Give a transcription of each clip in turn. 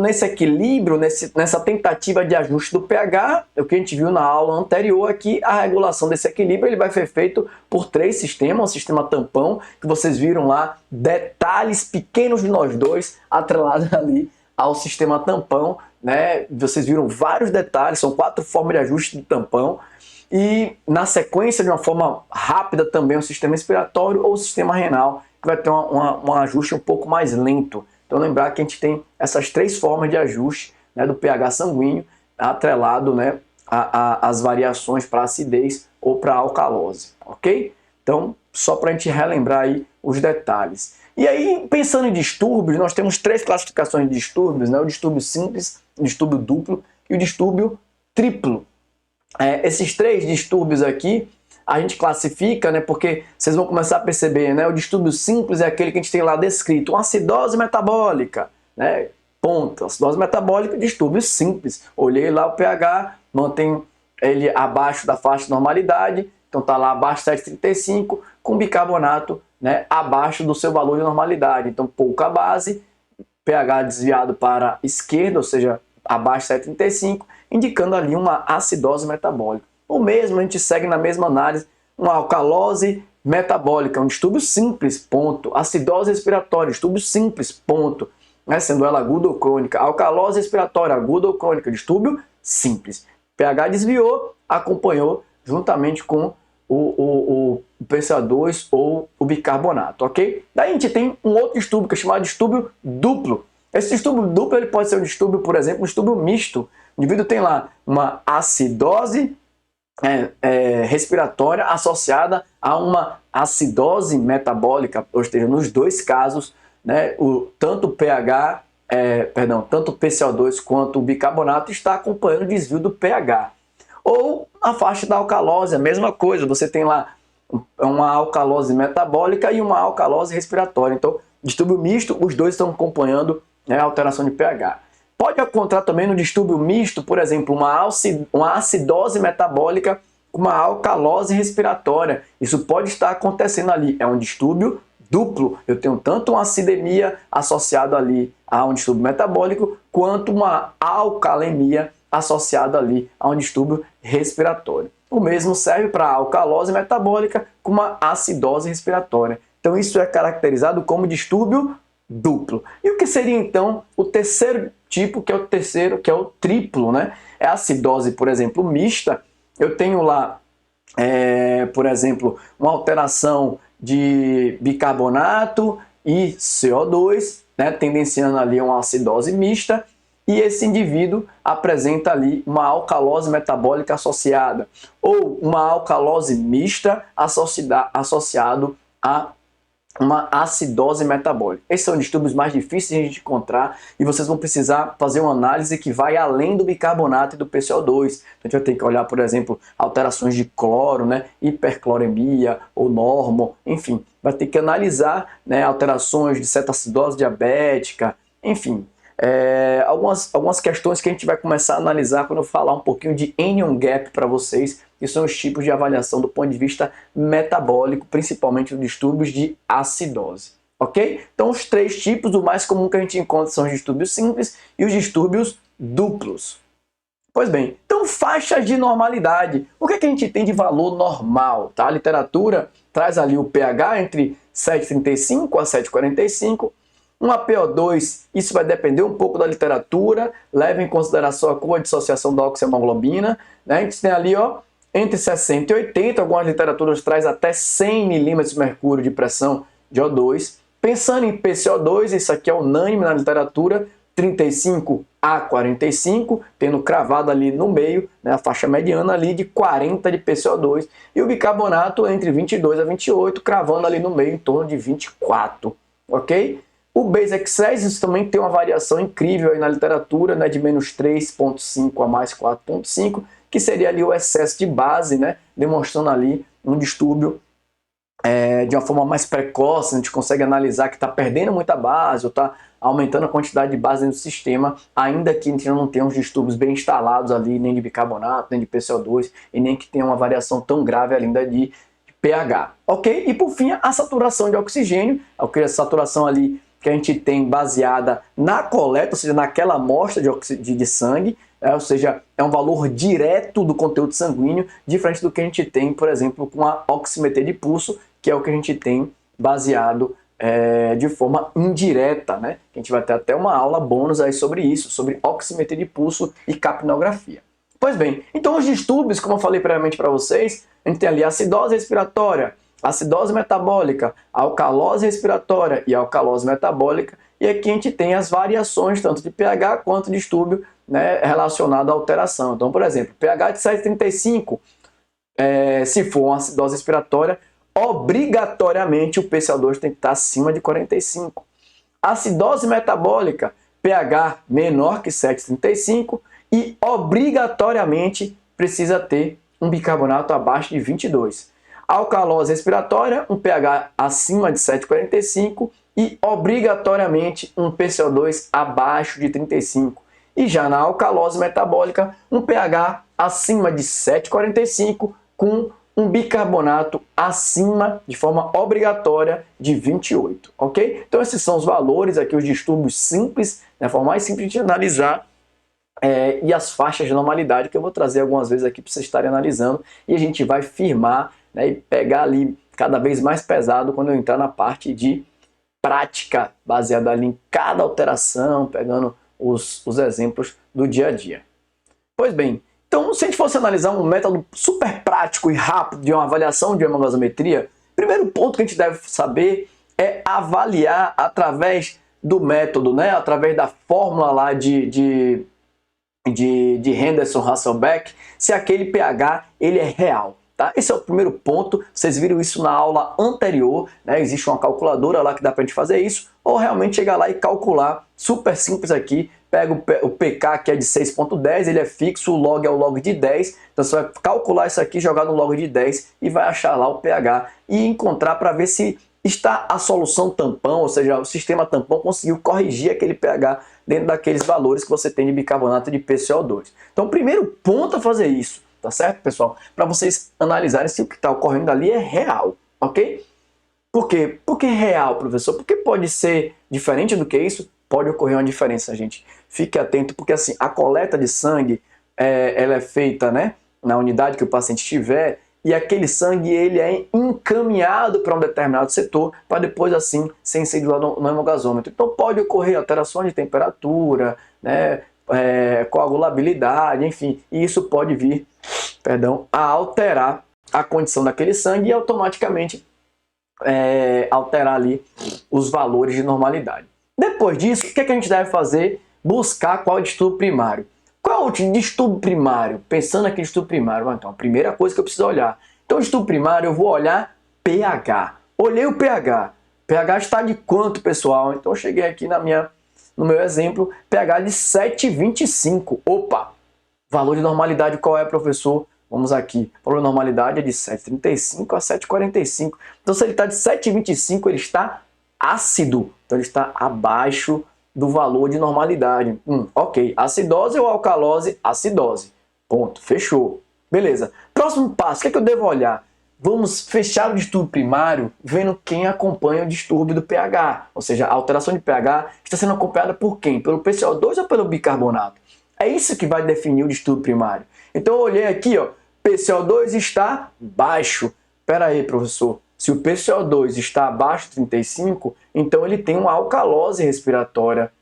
nesse equilíbrio, nessa tentativa de ajuste do pH, o que a gente viu na aula anterior aqui, a regulação desse equilíbrio ele vai ser feito por três sistemas, o sistema tampão, que vocês viram lá, detalhes pequenos de nós dois, atrelados ali ao sistema tampão, né? Vocês viram vários detalhes, são 4 formas de ajuste do tampão, e na sequência, de uma forma rápida também, o sistema respiratório ou o sistema renal, que vai ter um ajuste um pouco mais lento. Então lembrar que a gente tem essas 3 formas de ajuste, né, do pH sanguíneo, atrelado, né, às variações para acidez ou para alcalose, ok? Então, só para a gente relembrar aí os detalhes. E aí, pensando em distúrbios, nós temos 3 classificações de distúrbios, né? O distúrbio simples, o distúrbio duplo e o distúrbio triplo. Esses 3 distúrbios aqui, a gente classifica, né, porque vocês vão começar a perceber, né, o distúrbio simples é aquele que a gente tem lá descrito, uma acidose metabólica, né, ponto, acidose metabólica, distúrbio simples. Olhei lá o pH, mantém ele abaixo da faixa de normalidade, então está lá abaixo de 7,35, com bicarbonato, né, abaixo do seu valor de normalidade, então pouca base, pH desviado para a esquerda, ou seja, abaixo de 7,35, indicando ali uma acidose metabólica. O mesmo, a gente segue na mesma análise, uma alcalose metabólica, um distúrbio simples, ponto. Acidose respiratória, distúrbio simples, ponto. Né? Sendo ela aguda ou crônica. Alcalose respiratória, aguda ou crônica, distúrbio simples. pH desviou, acompanhou juntamente com o PCO2 ou o bicarbonato, ok? Daí a gente tem um outro distúrbio que é chamado distúrbio duplo. Esse distúrbio duplo ele pode ser um distúrbio, por exemplo, um distúrbio misto. O indivíduo tem lá uma acidose respiratória associada a uma acidose metabólica, ou seja, nos 2 casos, né, tanto o PCO2 quanto o bicarbonato está acompanhando o desvio do pH. Ou a faixa da alcalose, a mesma coisa, você tem lá uma alcalose metabólica e uma alcalose respiratória. Então, distúrbio misto, os 2 estão acompanhando, né, a alteração de pH. Pode encontrar também no distúrbio misto, por exemplo, uma acidose metabólica com uma alcalose respiratória. Isso pode estar acontecendo ali. É um distúrbio duplo. Eu tenho tanto uma acidemia associada ali a um distúrbio metabólico, quanto uma alcalemia associada ali a um distúrbio respiratório. O mesmo serve para a alcalose metabólica com uma acidose respiratória. Então isso é caracterizado como distúrbio duplo. E o que seria então o terceiro tipo, que é o triplo, né? É a acidose, por exemplo, mista. Eu tenho lá, por exemplo, uma alteração de bicarbonato e CO2, né? Tendenciando ali uma acidose mista, e esse indivíduo apresenta ali uma alcalose metabólica associada, ou uma alcalose mista associado a uma acidose metabólica. Esses são distúrbios mais difíceis de a gente encontrar e vocês vão precisar fazer uma análise que vai além do bicarbonato e do PCO2. Então, a gente vai ter que olhar, por exemplo, alterações de cloro, né, hipercloremia ou normo, enfim, vai ter que analisar, né, alterações de cetoacidose diabética, enfim. Algumas questões que a gente vai começar a analisar quando eu falar um pouquinho de Anion Gap para vocês, que são os tipos de avaliação do ponto de vista metabólico, principalmente os distúrbios de acidose, ok? Então os 3 tipos, o mais comum que a gente encontra são os distúrbios simples e os distúrbios duplos. Pois bem, então faixas de normalidade. O que a gente tem de valor normal? Tá? A literatura traz ali o pH entre 7,35 a 7,45, uma PO2, isso vai depender um pouco da literatura, leva em consideração a curva de dissociação da oxihemoglobina, né? A gente tem ali, ó, entre 60 e 80, algumas literaturas traz até 100 milímetros de mercúrio de pressão de O2. Pensando em PCO2, isso aqui é unânime na literatura, 35 a 45, tendo cravado ali no meio, né, a faixa mediana ali de 40 de PCO2, e o bicarbonato entre 22 a 28, cravando ali no meio em torno de 24, ok? O Base Excess, isso também tem uma variação incrível aí na literatura, né, de menos 3,5 a mais 4,5, que seria ali o excesso de base, né, demonstrando ali um distúrbio de uma forma mais precoce. A gente consegue analisar que está perdendo muita base ou está aumentando a quantidade de base dentro do sistema, ainda que a gente não tenha uns distúrbios bem instalados ali, nem de bicarbonato, nem de PCO2, e nem que tenha uma variação tão grave ainda de pH, ok? E por fim, a saturação de oxigênio, a saturação ali que a gente tem baseada na coleta, ou seja, naquela amostra de sangue, ou seja, é um valor direto do conteúdo sanguíneo, diferente do que a gente tem, por exemplo, com a oximetria de pulso, que é o que a gente tem baseado de forma indireta, né? A gente vai ter até uma aula bônus aí sobre isso, sobre oximetria de pulso e capnografia. Pois bem, então os distúrbios, como eu falei previamente para vocês, a gente tem ali a acidose respiratória, acidose metabólica, alcalose respiratória e alcalose metabólica, e aqui a gente tem as variações tanto de pH quanto distúrbio, né, relacionado à alteração. Então, por exemplo, pH de 7,35, se for uma acidose respiratória, obrigatoriamente o PCO2 tem que estar acima de 45. Acidose metabólica, pH menor que 7,35 e obrigatoriamente precisa ter um bicarbonato abaixo de 22. Alcalose respiratória, um pH acima de 7,45 e obrigatoriamente um PCO2 abaixo de 35. E já na alcalose metabólica, um pH acima de 7,45 com um bicarbonato acima, de forma obrigatória, de 28, ok? Então esses são os valores aqui, os distúrbios simples, né, a forma mais simples de analisar, e as faixas de normalidade que eu vou trazer algumas vezes aqui para vocês estarem analisando, e a gente vai firmar, né, e pegar ali cada vez mais pesado quando eu entrar na parte de prática, baseada ali em cada alteração, pegando os exemplos do dia a dia. Pois bem, então se a gente fosse analisar um método super prático e rápido de uma avaliação de hemoglosometria, o primeiro ponto que a gente deve saber é avaliar através do método, né, através da fórmula lá de Henderson-Hasselbalch, se aquele pH ele é real. Tá? Esse é o primeiro ponto, vocês viram isso na aula anterior, né? Existe uma calculadora lá que dá pra gente fazer isso, ou realmente chegar lá e calcular, super simples aqui, pega o pK que é de 6,10, ele é fixo, o log é o log de 10, então você vai calcular isso aqui, jogar no log de 10 e vai achar lá o pH e encontrar para ver se está a solução tampão, ou seja, o sistema tampão conseguiu corrigir aquele pH dentro daqueles valores que você tem de bicarbonato de PCO2. Então o primeiro ponto a fazer isso, tá certo, pessoal? Para vocês analisarem se o que está ocorrendo ali é real, ok? Por quê? Por que real, professor? Porque pode ser diferente do que isso, pode ocorrer uma diferença, gente. Fique atento, porque assim, a coleta de sangue, ela é feita, né, na unidade que o paciente estiver, e aquele sangue ele é encaminhado para um determinado setor, para depois assim ser inserido lá no hemogasômetro. Então pode ocorrer alterações de temperatura, né, coagulabilidade, enfim, e isso pode vir, a alterar a condição daquele sangue e automaticamente alterar ali os valores de normalidade. Depois disso, o que a gente deve fazer? Buscar qual é o distúrbio primário. Qual é o distúrbio primário? Pensando aqui em distúrbio primário, então a primeira coisa que eu preciso olhar. Então o distúrbio primário eu vou olhar pH. Olhei o pH. pH está de quanto, pessoal? Então eu cheguei aqui no meu exemplo, pH de 7,25. Opa! Valor de normalidade qual é, professor? Vamos aqui. O valor de normalidade é de 7,35 a 7,45. Então se ele está de 7,25, ele está ácido. Então ele está abaixo do valor de normalidade. Ok. Acidose ou alcalose? Acidose. Ponto. Fechou. Beleza. Próximo passo. O que é que eu devo olhar? Vamos fechar o distúrbio primário vendo quem acompanha o distúrbio do pH. Ou seja, a alteração de pH está sendo acompanhada por quem? Pelo PCO2 ou pelo bicarbonato? É isso que vai definir o distúrbio primário. Então eu olhei aqui, ó, PCO2 está baixo. Espera aí, professor. Se o PCO2 está abaixo de 35, então ele tem uma alcalose respiratória.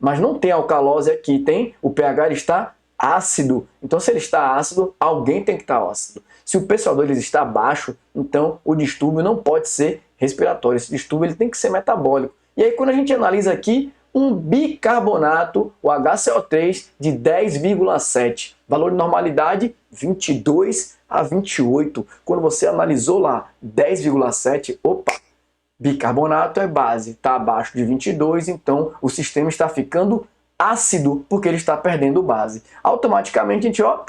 Mas não tem alcalose aqui, tem? O pH ele está ácido. Então se ele está ácido, alguém tem que estar ácido. Se o PCO2 ele está baixo, então o distúrbio não pode ser respiratório. Esse distúrbio ele tem que ser metabólico. E aí quando a gente analisa aqui, um bicarbonato, o HCO3 de 10,7. Valor de normalidade 22 a 28. Quando você analisou lá 10,7, opa, bicarbonato é base, está abaixo de 22, então o sistema está ficando ácido porque ele está perdendo base. Automaticamente a gente, ó,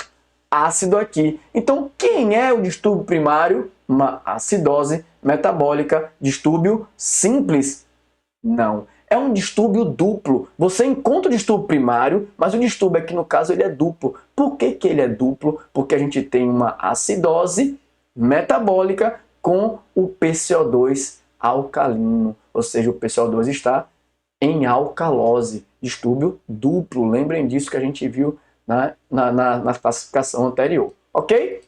ácido aqui. Então quem é o distúrbio primário? Uma acidose metabólica, distúrbio simples? Não. É um distúrbio duplo. Você encontra o distúrbio primário, mas o distúrbio aqui no caso ele é duplo. Por que ele é duplo? Porque a gente tem uma acidose metabólica com o PCO2 alcalino, ou seja, o PCO2 está em alcalose, distúrbio duplo. Lembrem disso que a gente viu na classificação anterior, ok?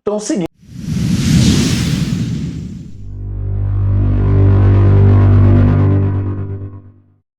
Então, seguindo.